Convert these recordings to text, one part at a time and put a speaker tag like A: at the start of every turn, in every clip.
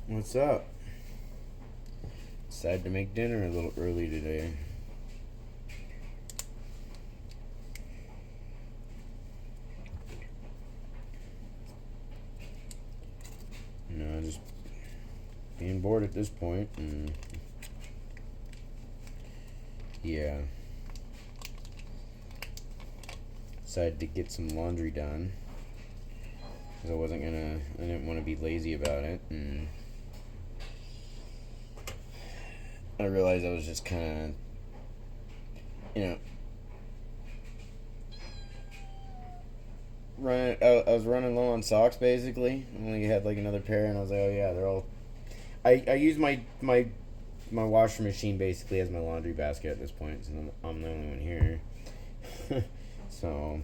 A: What's up? Decided to make dinner a little early today. Just being bored at this point, and yeah, decided to get some laundry done because I didn't want to be lazy about it, and I realized I was just kind of, I was running low on socks basically. I only had like another pair, and I was like, oh yeah, they're all. I use my washing machine basically as my laundry basket at this point, since I'm the only one here. So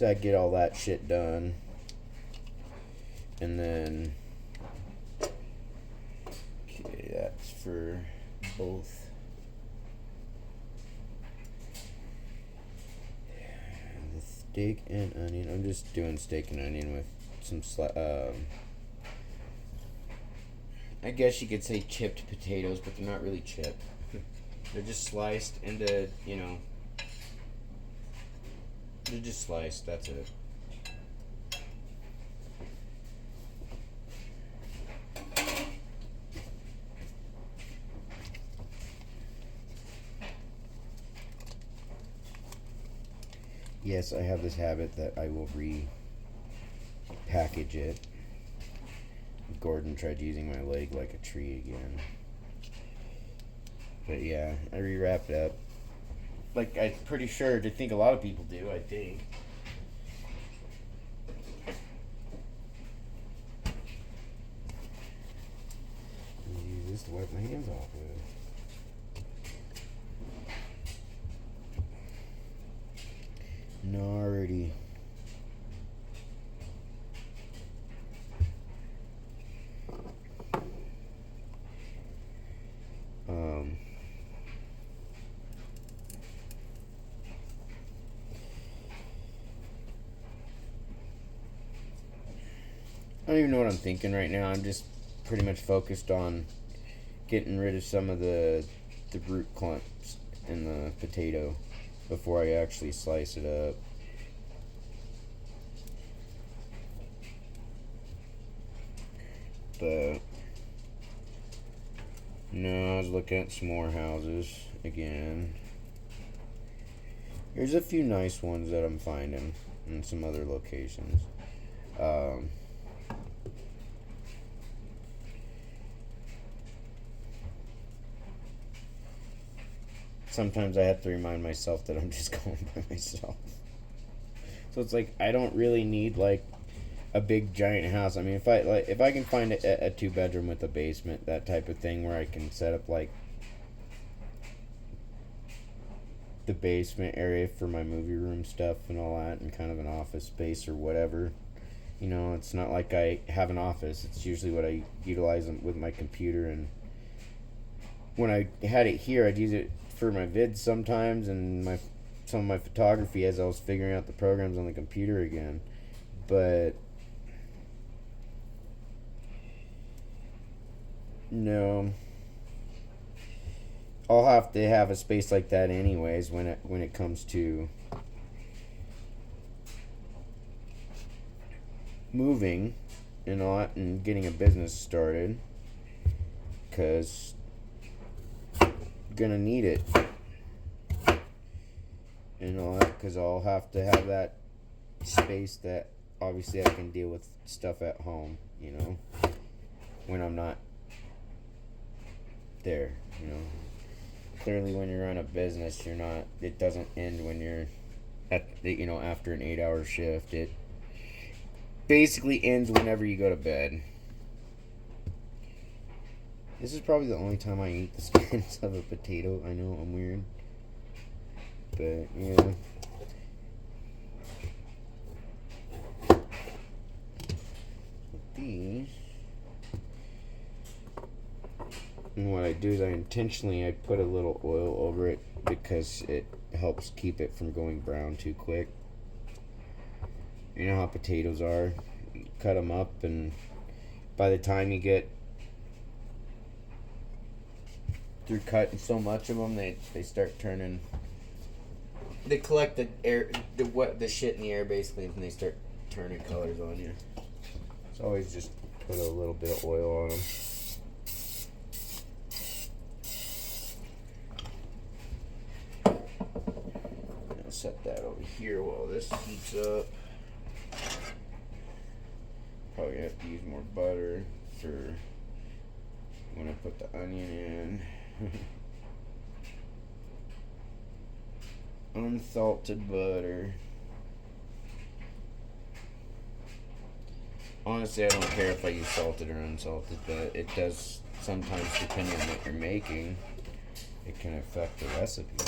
A: I get all that shit done, and then okay, that's for both. The steak and onion. I'm just doing steak and onion with some I guess you could say chipped potatoes, but they're not really chipped. They're just sliced into, they're just sliced, that's it. Yes, I have this habit that I will repackage it. Gordon tried using my leg like a tree again. But yeah, I rewrapped it up. Like, I'm pretty sure, I think a lot of people do, I think. Use this to wipe my hands off with. Alrighty. I don't even know what I'm thinking right now. I'm just pretty much focused on getting rid of some of the root clumps in the potato before I actually slice it up. But no, I was looking at some more houses again. There's a few nice ones that I'm finding in some other locations. Sometimes I have to remind myself that I'm just going by myself. So it's like I don't really need like a big giant house. I mean, if I can find a 2-bedroom with a basement, that type of thing, where I can set up like the basement area for my movie room stuff and all that, and kind of an office space or whatever. It's not like I have an office. It's usually what I utilize with my computer, and when I had it here, I'd use it for my vids sometimes, and some of my photography as I was figuring out the programs on the computer again. But no, I'll have to have a space like that anyways when it comes to moving and all that, and getting a business started, because gonna need it and all that, because I'll have to have that space that obviously I can deal with stuff at home, when I'm not there. Clearly when you run a business, it doesn't end when you're after an 8-hour shift. It basically ends whenever you go to bed. This is probably the only time I eat the skins of a potato. I know I'm weird, but yeah. These, and what I do is I put a little oil over it because it helps keep it from going brown too quick. You know how potatoes are. cut them up, and by the time you get through cutting so much of them, they start turning. They collect the air, the shit in the air basically, and they start turning colors on you. So always just put a little bit of oil on them. I'll set that over here while this heats up. Probably have to use more butter for when I put the onion in. Unsalted butter. Honestly, I don't care if I use salted or unsalted, but it does sometimes, depending on what you're making, it can affect the recipe.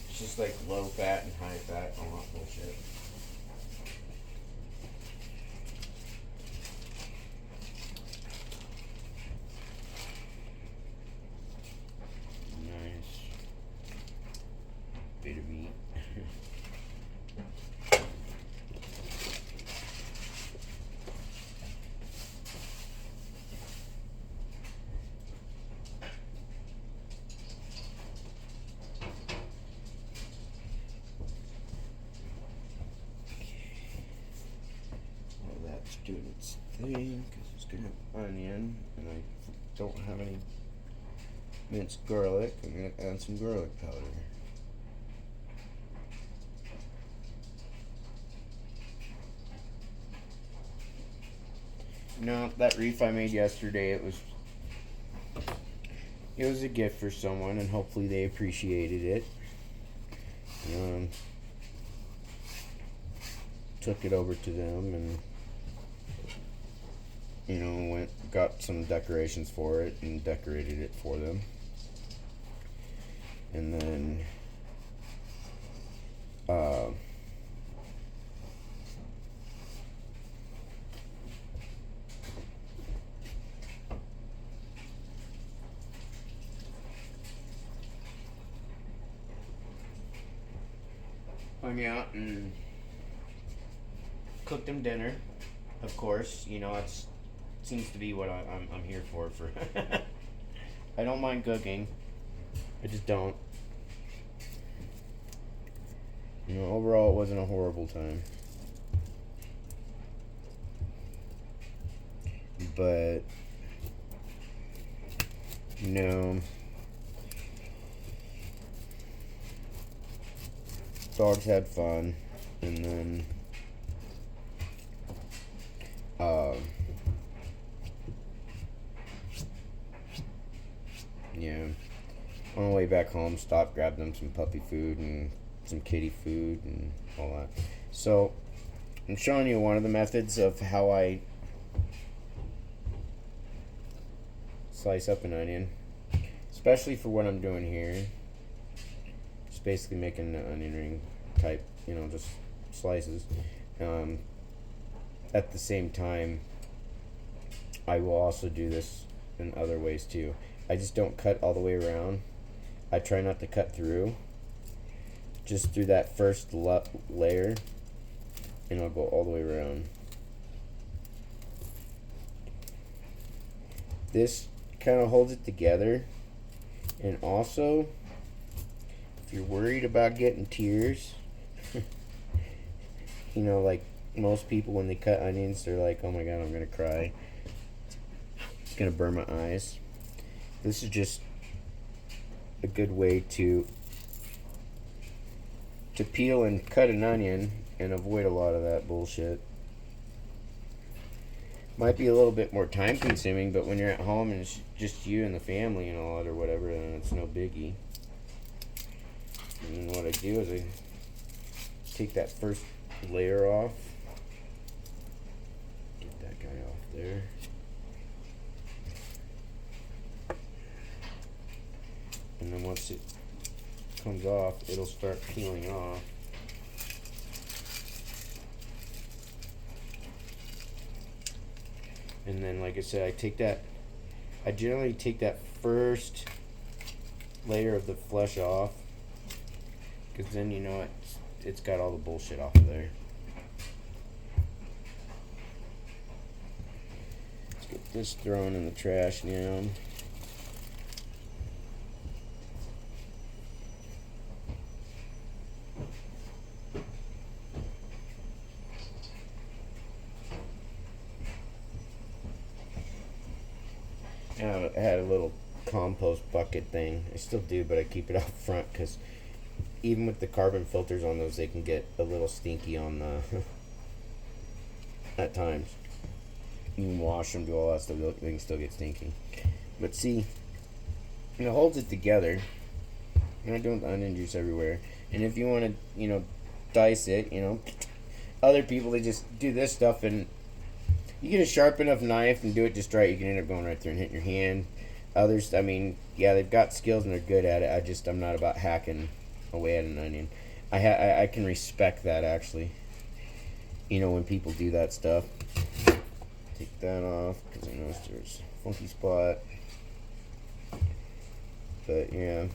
A: It's just like low fat and high fat, all that bullshit. Bit of meat. Well, that's doing its thing because it's gonna have onion, and I don't have any minced garlic. I'm gonna add some garlic powder. No, that reef I made yesterday, it was a gift for someone, and hopefully they appreciated it. Took it over to them, and got some decorations for it and decorated it for them. And then hung out and cooked them dinner. Of course, it seems to be what I'm here for. I don't mind cooking. I just don't. Overall, it wasn't a horrible time. But, dogs had fun, and then, on the way back home, stopped, grabbed them some puppy food and some kitty food and all that. So, I'm showing you one of the methods of how I slice up an onion, especially for what I'm doing here. Just basically making an onion ring type, just slices. At the same time, I will also do this in other ways too. I just don't cut all the way around. I try not to cut through, just through that first layer, and I'll go all the way around. This kind of holds it together, and also, if you're worried about getting tears, like most people when they cut onions, they're like, oh my god, I'm gonna cry. It's gonna burn my eyes. This is just a good way to peel and cut an onion and avoid a lot of that bullshit. Might be a little bit more time consuming, but when you're at home and it's just you and the family and all that or whatever, then it's no biggie. And what I do is I take that first layer off. Get that guy off there. And then once it comes off, it'll start peeling off. And then, like I said, I generally take that first layer of the flesh off, because then it's got all the bullshit off of there. Let's get this thrown in the trash now. I had a little compost bucket thing. I still do, but I keep it out front because even with the carbon filters on those, they can get a little stinky on the at times. You can wash them, do all that stuff, they can still get stinky. But see, it holds it together. You're not doing the onion juice everywhere. And if you want to, dice it, other people, they just do this stuff, and you get a sharp enough knife and do it just right, you can end up going right through and hitting your hand. Others, they've got skills and they're good at it. I'm not about hacking away at an onion. I can respect that, actually. When people do that stuff. Take that off because I noticed there's a funky spot. But yeah.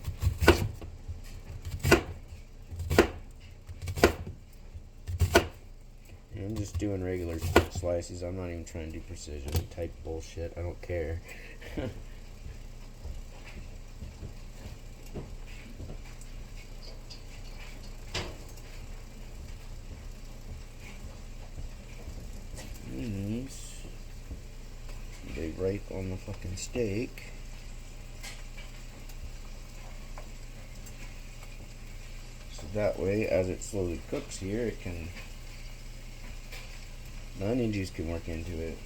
A: I'm just doing regular slices. I'm not even trying to do precision type bullshit. I don't care. These lay right on the fucking steak. So that way, as it slowly cooks here, the onion juice can work into it.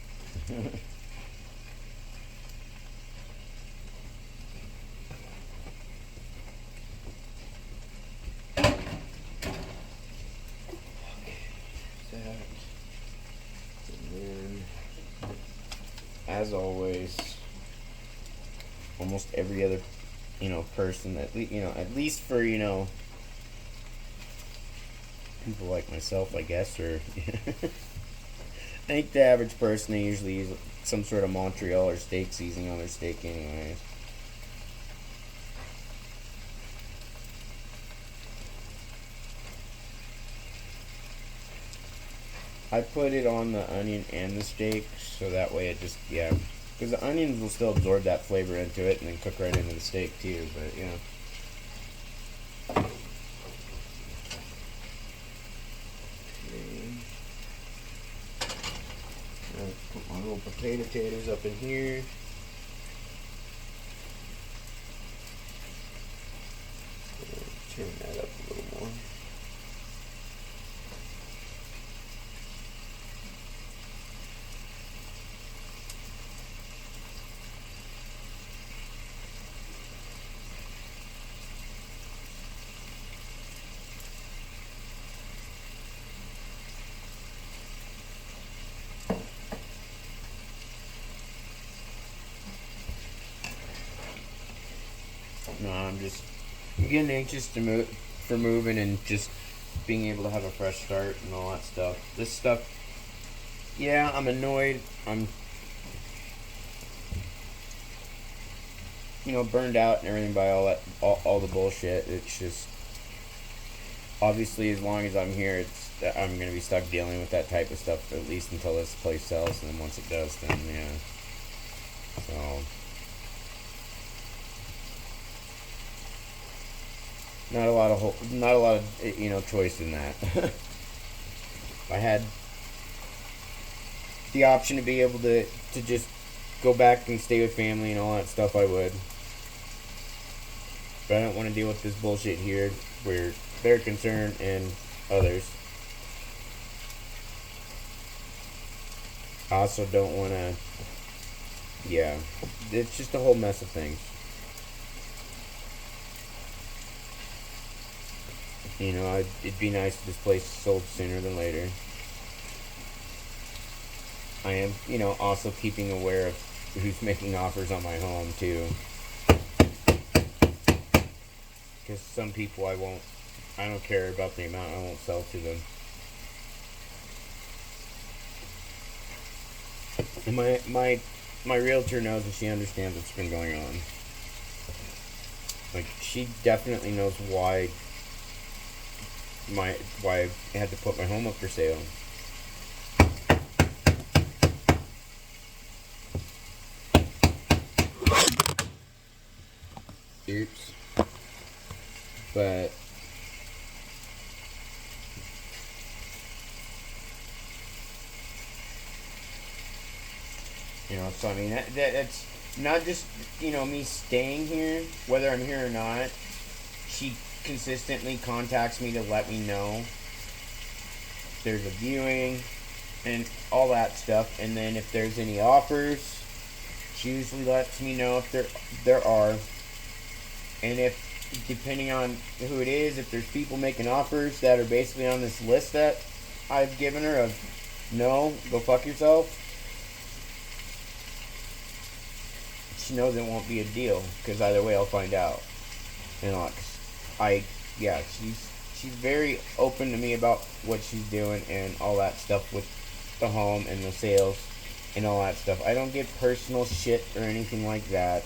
A: As always, almost every other, person at least for, people like myself, I guess, or I think the average person, they usually use some sort of Montreal or steak seasoning on their steak anyways. I put it on the onion and the steak, so that way it just, because the onions will still absorb that flavor into it and then cook right into the steak too, but yeah. Put my little potato taters up in here. Turn that up a little more. No, I'm getting anxious for moving and just being able to have a fresh start and all that stuff. This stuff, I'm annoyed. I'm, burned out and everything by all the bullshit. It's just, obviously, as long as I'm here, I'm gonna be stuck dealing with that type of stuff at least until this place sells, and then once it does, then so. Not a lot of choice in that. If I had the option to be able to just go back and stay with family and all that stuff, I would. But I don't want to deal with this bullshit here where they're concerned and others. I also don't want to, it's just a whole mess of things. It'd be nice if this place sold sooner than later. I am, also keeping aware of who's making offers on my home, too. Because some people I don't care about the amount, I won't sell to them. And my realtor knows and she understands what's been going on. Like, she definitely knows why why I had to put my home up for sale. Oops. But so I mean that's not just me staying here, whether I'm here or not. She consistently contacts me to let me know there's a viewing and all that stuff, and then if there's any offers, she usually lets me know if there are, and if depending on who it is, if there's people making offers that are basically on this list that I've given her of no, go fuck yourself, she knows it won't be a deal because either way I'll find out. She's very open to me about what she's doing and all that stuff with the home and the sales and all that stuff. I don't get personal shit or anything like that.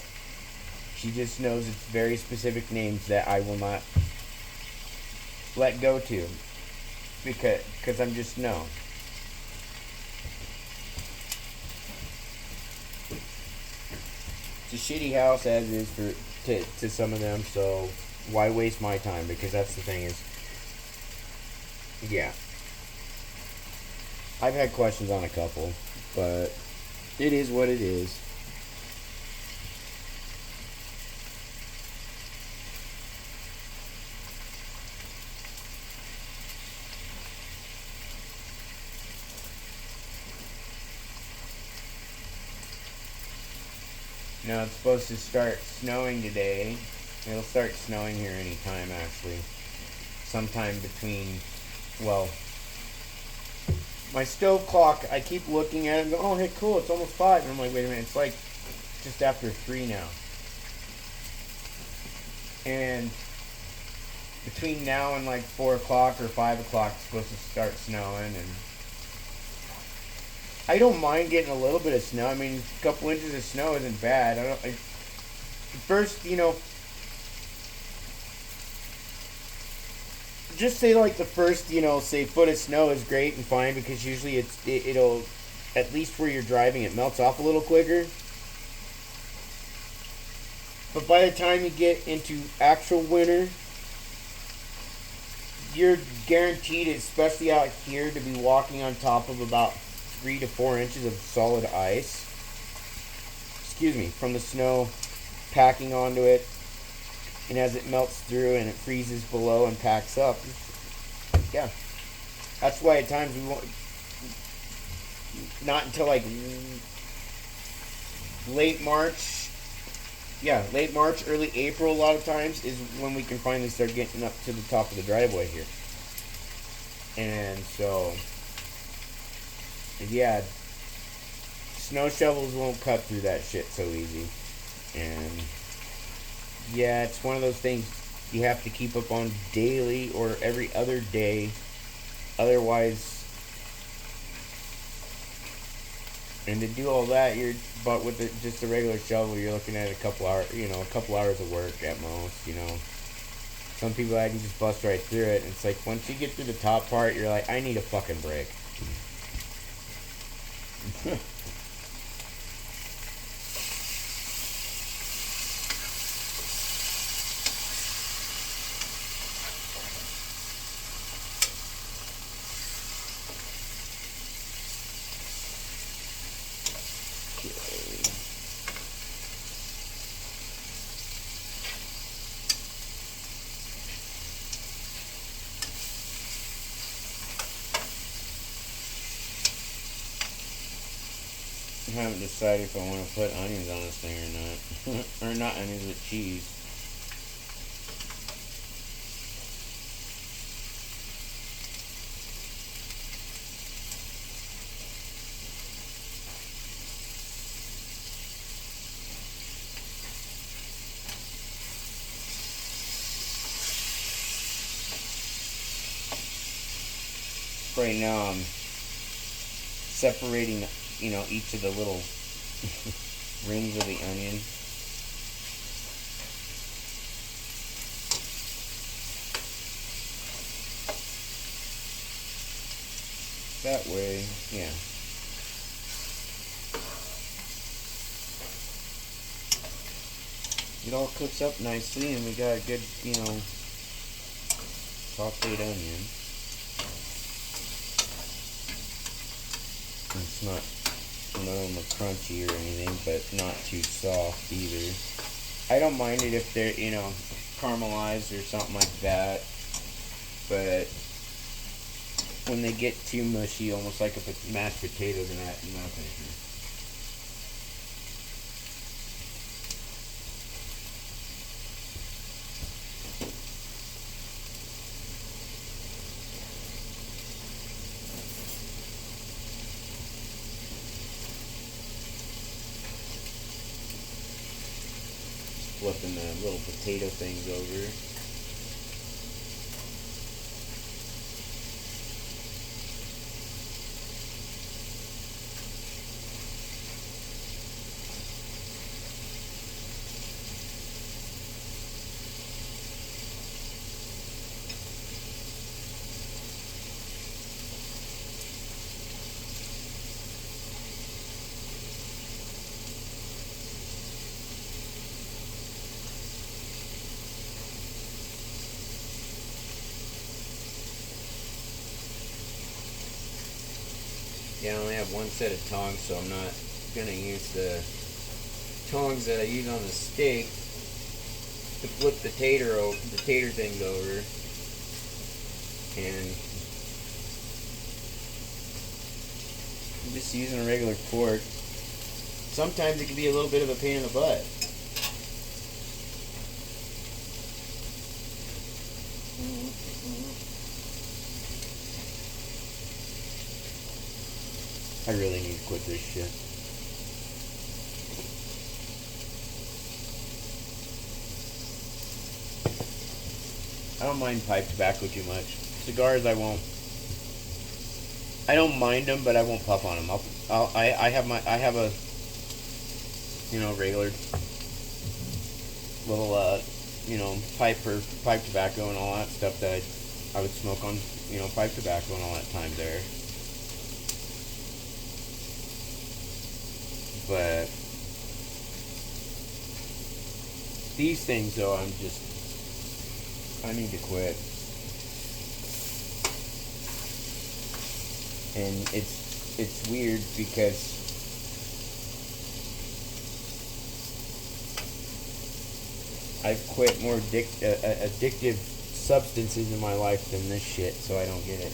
A: She just knows it's very specific names that I will not let go to because I'm just no. It's a shitty house as is to some of them, so why waste my time? Because that's the thing is, yeah. I've had questions on a couple, but it is what it is. Now it's supposed to start snowing today. It'll start snowing here anytime, actually. Sometime between, well, my stove clock, I keep looking at it and go, oh, hey, cool, it's almost 5. And I'm like, wait a minute, it's like just after 3 now. And between now and like 4 o'clock or 5 o'clock, it's supposed to start snowing. And I don't mind getting a little bit of snow. I mean, a couple inches of snow isn't bad. First, just say like the first, say foot of snow is great and fine because usually it'll, at least where you're driving, it melts off a little quicker. But by the time you get into actual winter, you're guaranteed, especially out here, to be walking on top of about 3 to 4 inches of solid ice. Excuse me, from the snow packing onto it, and as it melts through and it freezes below and packs up. Yeah, that's why at times we won't. Not until like late March. Yeah, late March, early April. A lot of times is when we can finally start getting up to the top of the driveway here. And so, yeah, snow shovels won't cut through that shit so easy. And yeah, it's one of those things you have to keep up on daily or every other day. Otherwise, and to do all that, but with just a regular shovel, you're looking at a couple hours of work at most. Some people I can just bust right through it. And it's like once you get through the top part, you're like, I need a fucking break. I haven't decided if I want to put onions on this thing or not. Or not onions, but cheese. Right now I'm separating each of the little rings of the onion. That way, yeah. It all cooks up nicely, and we got a good, sauteed onion. It's not crunchy or anything, but not too soft either. I don't mind it if they're, caramelized or something like that, but when they get too mushy, almost like a mashed potato, then I'm not finished. Flipping the little potato things over. Yeah, I only have one set of tongs, so I'm not going to use the tongs that I use on the steak to flip the tater things over. And I'm just using a regular fork. Sometimes it can be a little bit of a pain in the butt. I really need to quit this shit. I don't mind pipe tobacco too much. Cigars, I won't. I don't mind them, but I won't puff on them. I have a regular little pipe tobacco and all that stuff that I would smoke on pipe tobacco and all that time there. But these things, though, I need to quit. And it's weird because I've quit more addictive substances in my life than this shit, so I don't get it.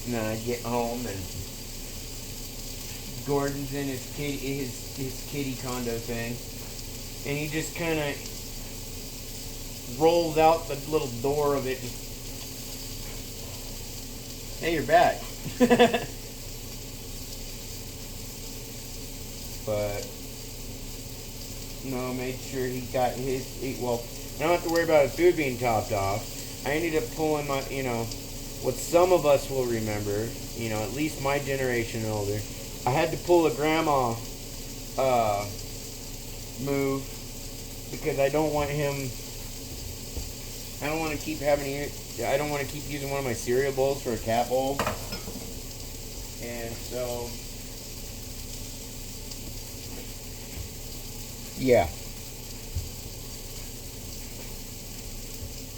A: And then I get home and Gordon's in his kitty condo thing, and he just kind of rolls out the little door of it. Just, hey, you're back. But no, made sure he got his. Well, I don't have to worry about his food being topped off. I ended up pulling my, what some of us will remember, at least my generation and older, I had to pull a grandma move because I don't want to keep using one of my cereal bowls for a cat bowl. And so, yeah.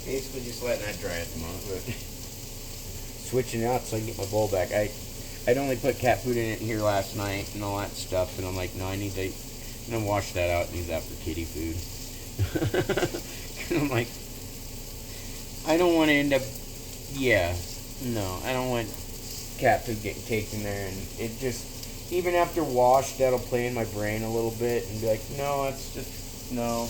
A: Basically just letting that dry at the moment, but switching out so I can get my bowl back. I'd only put cat food in it here last night and all that stuff, and I'm like, no, I'm gonna wash that out and use that for kitty food. And I'm like, I don't want to end up, I don't want cat food getting caked in there, and it just, even after wash, that'll play in my brain a little bit and be like, no, it's just, no.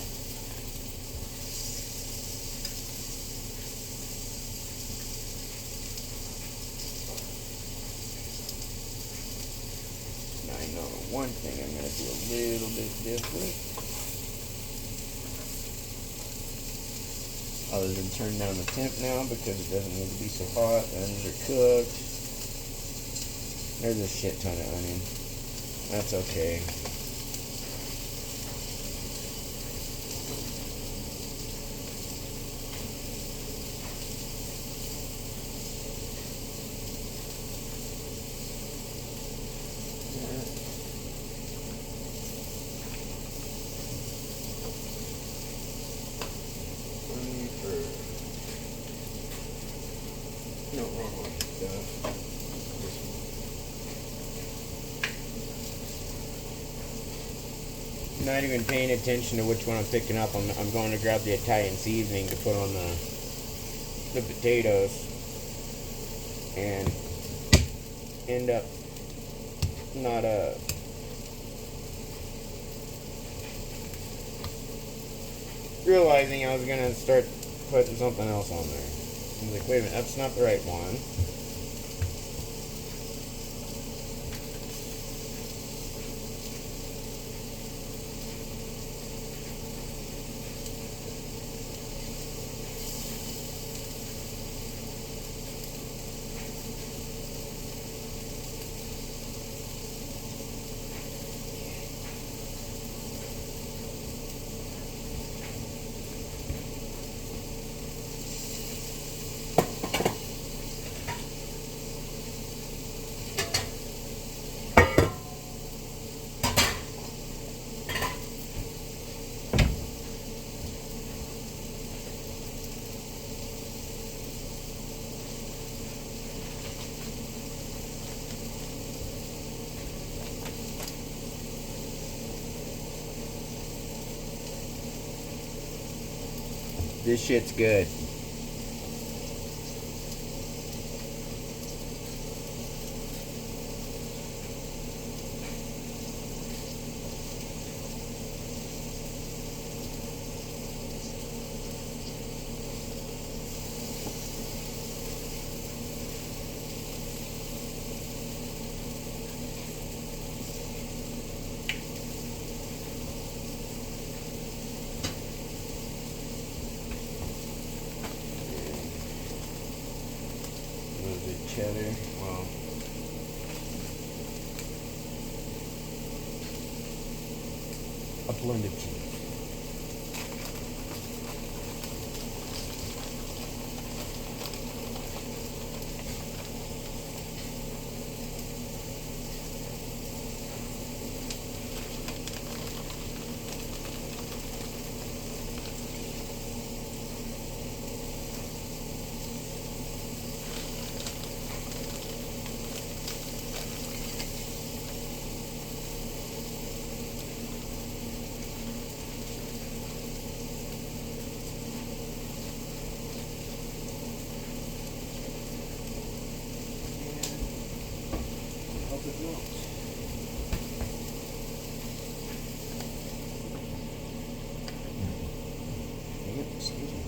A: One thing I'm going to do a little bit different. Other than turn down the temp now because it doesn't need to be so hot. The onions are cooked. There's a shit ton of onion. That's okay. No wrong stuff. Not even paying attention to which one I'm picking up. I'm going to grab the Italian seasoning to put on the potatoes and end up not realizing I was gonna start putting something else on there. I was like, wait a minute, that's not the right one. This shit's good. Cheddar. Well, a blend of cheese. Excuse me.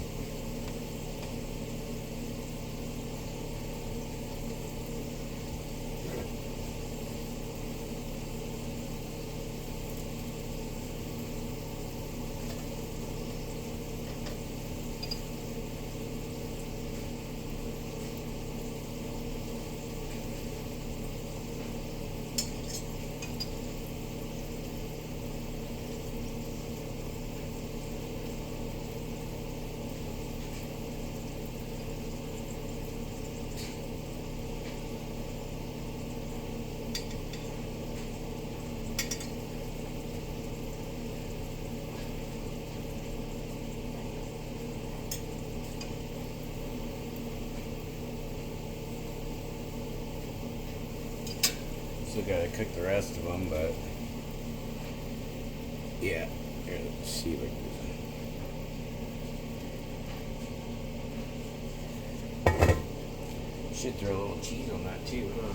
A: Still gotta cook the rest of them, but yeah. Here, let's see if I can. Should throw a little cheese on that too, huh?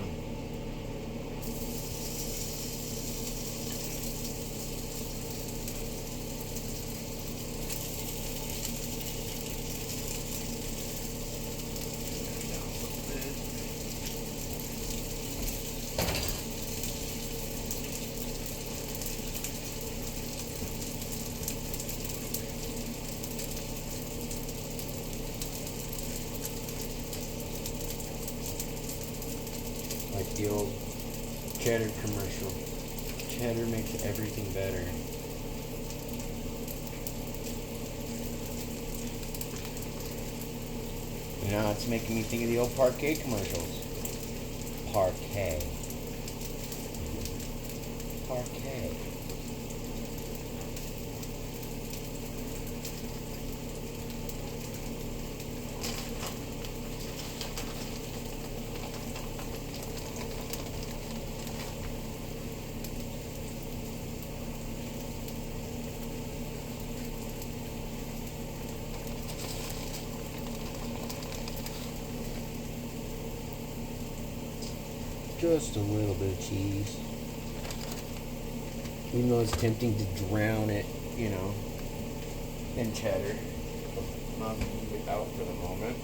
A: the old cheddar commercial. Cheddar makes everything better. You know, it's making me think of the old Parquet commercials. Parquet. Parquet. Just a little bit of cheese. Even though it's tempting to drown it, you know, in cheddar. Not leave it out for the moment.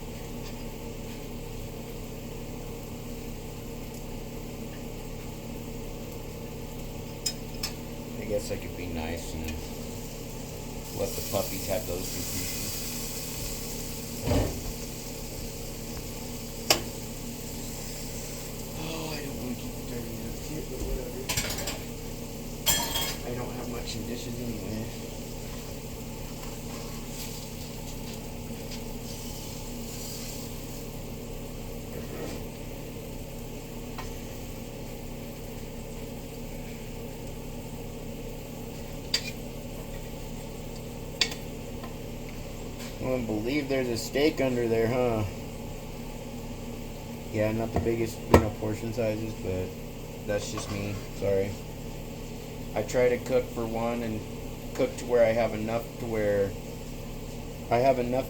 A: I guess I could be nice and let the puppies have those two pieces. But whatever. I don't have much in dishes anyway. I don't believe there's a steak under there, huh? Yeah, not the biggest, portion sizes, but that's just me. Sorry. I try to cook for one and cook to where I have enough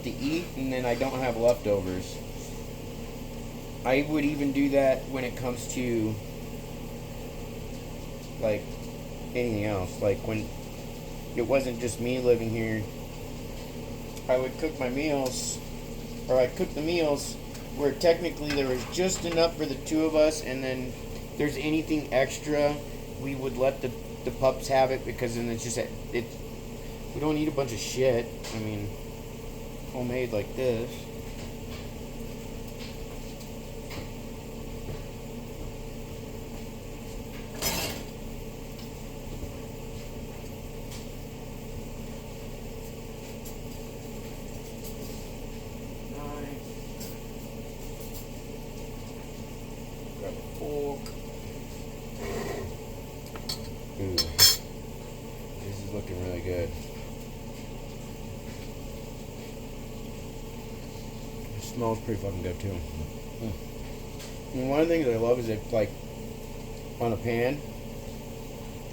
A: to eat, and then I don't have leftovers. I would even do that when it comes to like anything else. Like when it wasn't just me living here, I would cook my meals, or I'd cook the meals where technically there was just enough for the two of us, and then if there's anything extra, we would let the pups have it, because then it's just we don't eat a bunch of shit. I mean, homemade like this. Grab a fork. Ooh, this is looking really good. It smells pretty fucking good too. And one of the things I love is if, like, on a pan,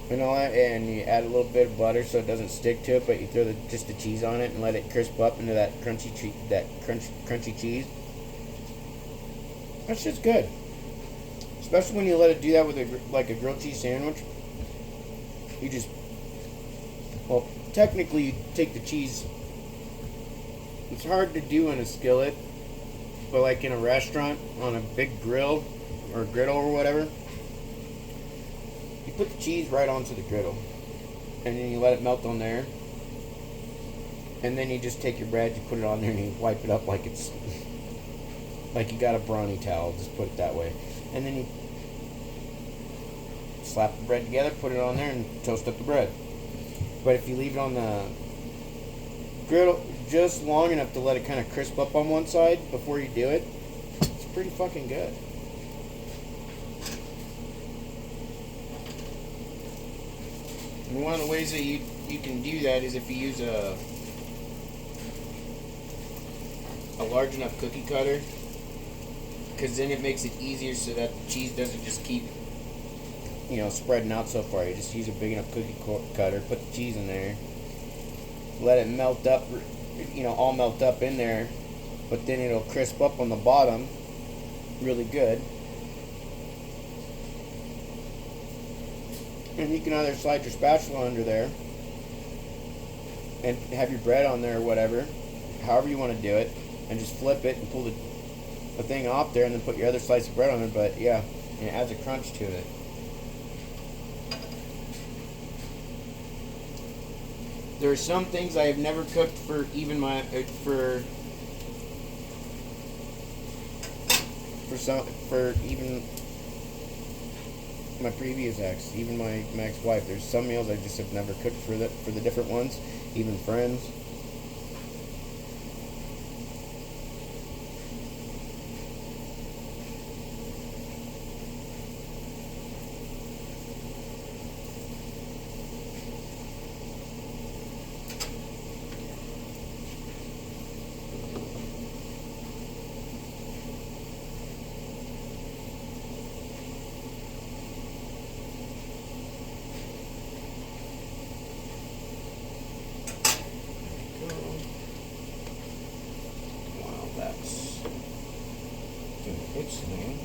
A: and you add a little bit of butter so it doesn't stick to it, but you throw just the cheese on it and let it crisp up into that crunchy cheese. That's just good. Especially when you let it do that with a grilled cheese sandwich. You just, technically you take the cheese. It's hard to do in a skillet, but like in a restaurant on a big grill or griddle or whatever, you put the cheese right onto the griddle, and then you let it melt on there, and then you just take your bread, you put it on there, and you wipe it up like it's like you got a brawny towel. Just put it that way, and then you slap the bread together, put it on there, and toast up the bread. But if you leave it on the griddle just long enough to let it kind of crisp up on one side before you do it, it's pretty fucking good. And one of the ways that you can do that is if you use a large enough cookie cutter, because then it makes it easier so that the cheese doesn't just keep spreading out so far. You just use a big enough cookie cutter, put the cheese in there, let it melt up, all melt up in there, but then it'll crisp up on the bottom really good. And you can either slide your spatula under there and have your bread on there or whatever, however you want to do it, and just flip it and pull the thing off there, and then put your other slice of bread on there. But yeah, it adds a crunch to it. There are some things I have never cooked for even my previous ex, even my ex-wife. There's some meals I just have never cooked for the different ones, even friends. That's doing its thing.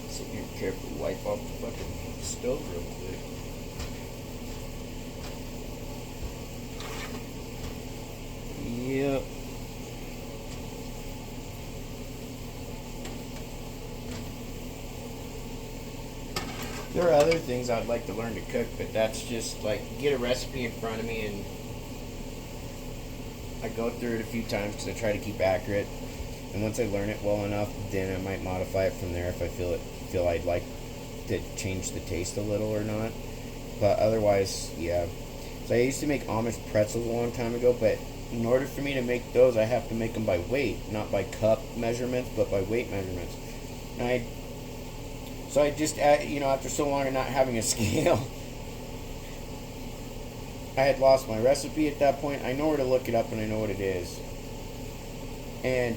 A: Sit here and carefully wipe off the fucking stove real quick. Yep. There are other things I'd like to learn to cook, but that's just like get a recipe in front of me and I go through it a few times because I try to keep accurate. And once I learn it well enough, then I might modify it from there if I feel I'd like to change the taste a little or not. But otherwise, yeah. So I used to make Amish pretzels a long time ago, but in order for me to make those, I have to make them by weight, not by cup measurements, but by weight measurements. And so I just, after so long of not having a scale, I had lost my recipe at that point. I know where to look it up and I know what it is. And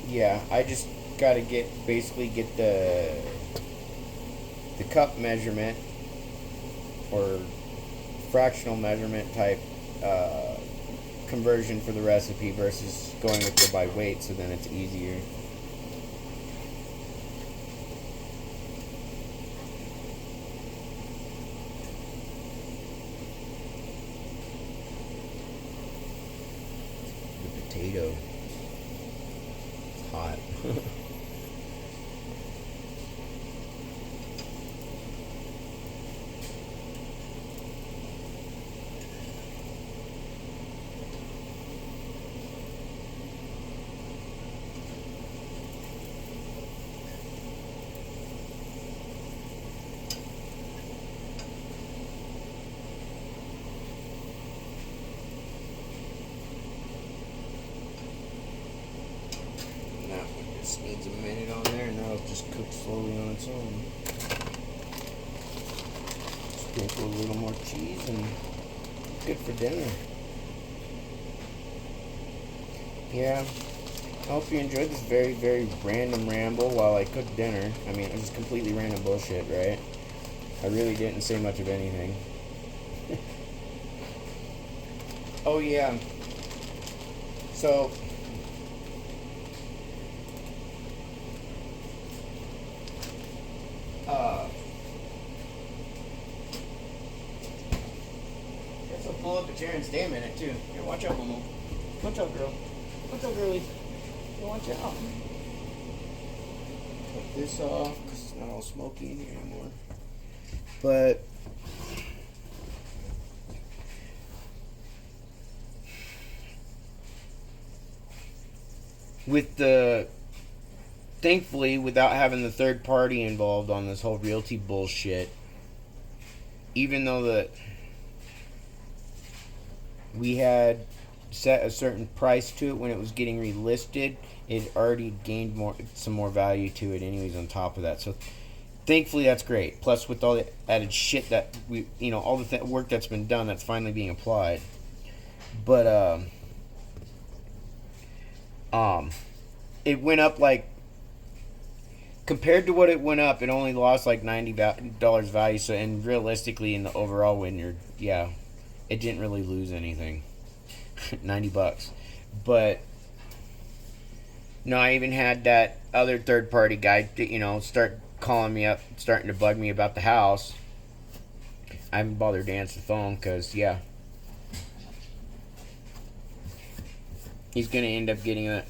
A: yeah, I just gotta get the cup measurement or fractional measurement type conversion for the recipe versus going with the by weight, so then it's easier. Potato. It's hot. Needs a minute on there and that'll just cook slowly on its own. Sprinkle a little more cheese and good for dinner. Yeah, I hope you enjoyed this very, very random ramble while I cooked dinner. I mean, it was just completely random bullshit, right? I really didn't say much of anything. Oh yeah. So guess I'll pull up a chair and stay a minute too. Here, watch out, Momo. Watch out, girl. Watch out, girlie. Watch out. Cut this off because it's not all smoky in here anymore. But with the thankfully, without having the third party involved on this whole realty bullshit, even though that we had set a certain price to it when it was getting relisted, it already gained some more value to it anyways on top of that. So thankfully that's great. Plus with all the added shit that we, all the work that's been done, that's finally being applied. But it went up like, compared to what it went up, it only lost like $90 value. So, and realistically, in the overall winner, yeah, it didn't really lose anything. $90. But no, I even had that other third party guy, start calling me up, starting to bug me about the house. I haven't bothered to answer the phone because, yeah, he's gonna end up getting a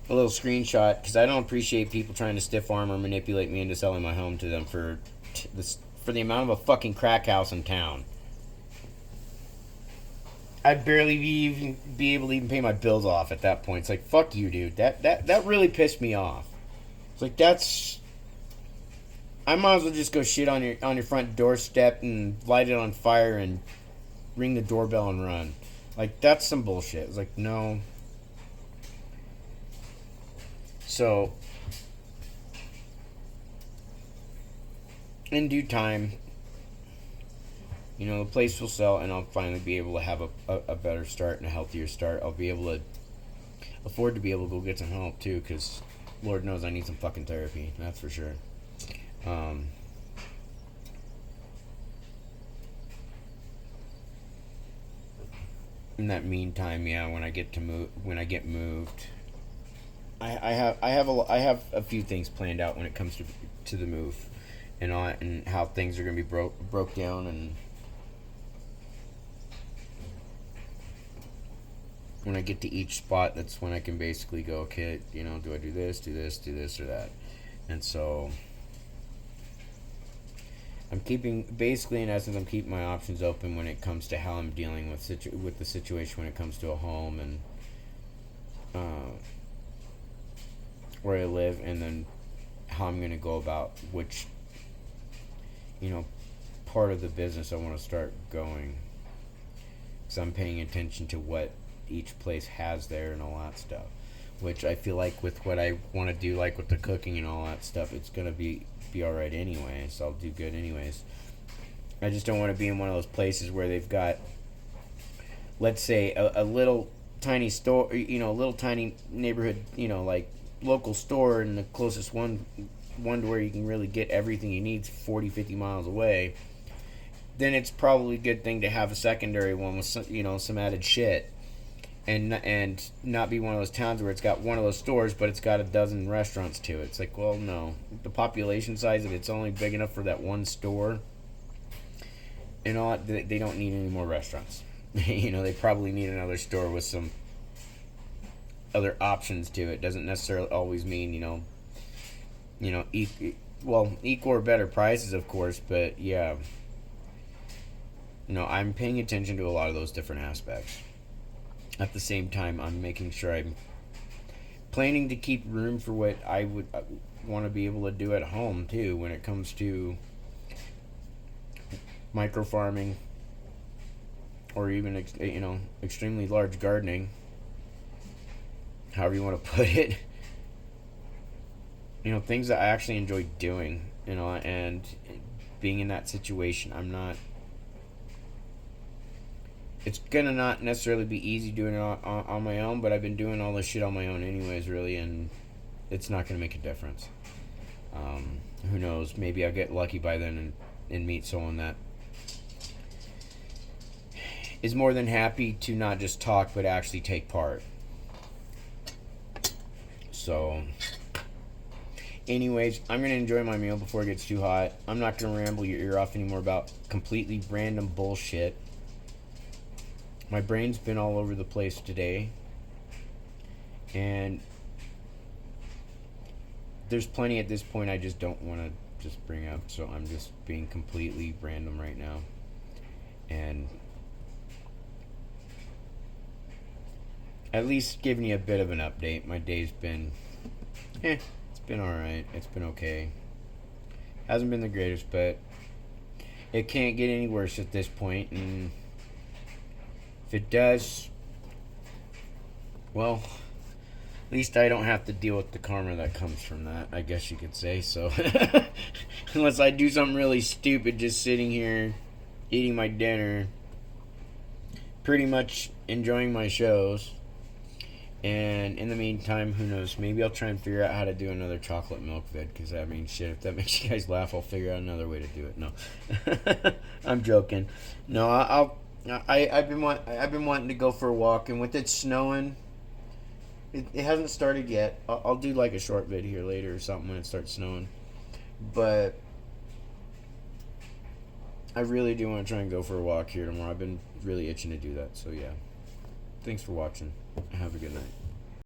A: little screenshot, because I don't appreciate people trying to stiff arm or manipulate me into selling my home to them for the amount of a fucking crack house in town. I'd barely be able to even pay my bills off at that point. It's like, fuck you, dude. That really pissed me off. It's like, that's, I might as well just go shit on your front doorstep and light it on fire and ring the doorbell and run. Like, that's some bullshit. It's like, no. So, in due time, you know, the place will sell and I'll finally be able to have a better start and a healthier start. I'll be able to afford to be able to go get some help too, because Lord knows I need some fucking therapy. That's for sure. In that meantime, yeah, when I get moved, I have a few things planned out when it comes to the move, and how things are gonna be broke down, and when I get to each spot, that's when I can basically go, okay, you know, do I do this, or that, and so I'm keeping, basically in essence, I'm keeping my options open when it comes to how I'm dealing with the situation when it comes to a home and where I live, and then how I'm gonna go about which, you know, part of the business I want to start going, because I'm paying attention to what each place has there and all that stuff, which I feel like with what I want to do, like with the cooking and all that stuff, it's gonna be all right anyway, so I'll do good anyways. I just don't want to be in one of those places where they've got, let's say, a little tiny store, you know, a little tiny neighborhood, you know, like local store, and the closest one to where you can really get everything you need 40, 50 miles away. Then it's probably a good thing to have a secondary one with some, you know, some added shit, and not be one of those towns where it's got one of those stores but it's got a dozen restaurants to it. It's like, well, no, the population size of it's only big enough for that one store, and all they don't need any more restaurants. You know, they probably need another store with some other options to it. Doesn't necessarily always mean, you know, equal or better prices, of course, but yeah, you know, I'm paying attention to a lot of those different aspects. At the same time, I'm making sure I'm planning to keep room for what I would want to be able to do at home too, when it comes to micro farming, or even, you know, extremely large gardening, however you want to put it. You know, things that I actually enjoy doing, you know, and being in that situation, I'm not, it's gonna not necessarily be easy doing it on my own, but I've been doing all this shit on my own anyways, really, and it's not gonna make a difference. Who knows? Maybe I'll get lucky by then and meet someone that is more than happy to not just talk but actually take part. So, anyways, I'm gonna enjoy my meal before it gets too hot. I'm not gonna ramble your ear off anymore about completely random bullshit. My brain's been all over the place today, and there's plenty at this point I just don't want to just bring up, so I'm just being completely random right now, and at least giving you a bit of an update. My day's been, it's been alright, it's been okay. Hasn't been the greatest, but it can't get any worse at this point, and if it does, well, at least I don't have to deal with the karma that comes from that, I guess you could say. So, unless I do something really stupid, just sitting here, eating my dinner, pretty much enjoying my shows, and in the meantime, who knows, maybe I'll try and figure out how to do another chocolate milk vid, because, I mean, shit, if that makes you guys laugh, I'll figure out another way to do it. No. I'm joking. No, I've been wanting to go for a walk, and with it snowing, it hasn't started yet. I'll do like a short vid here later or something when it starts snowing, but I really do want to try and go for a walk here tomorrow. I've been really itching to do that, so yeah. Thanks for watching. Have a good night.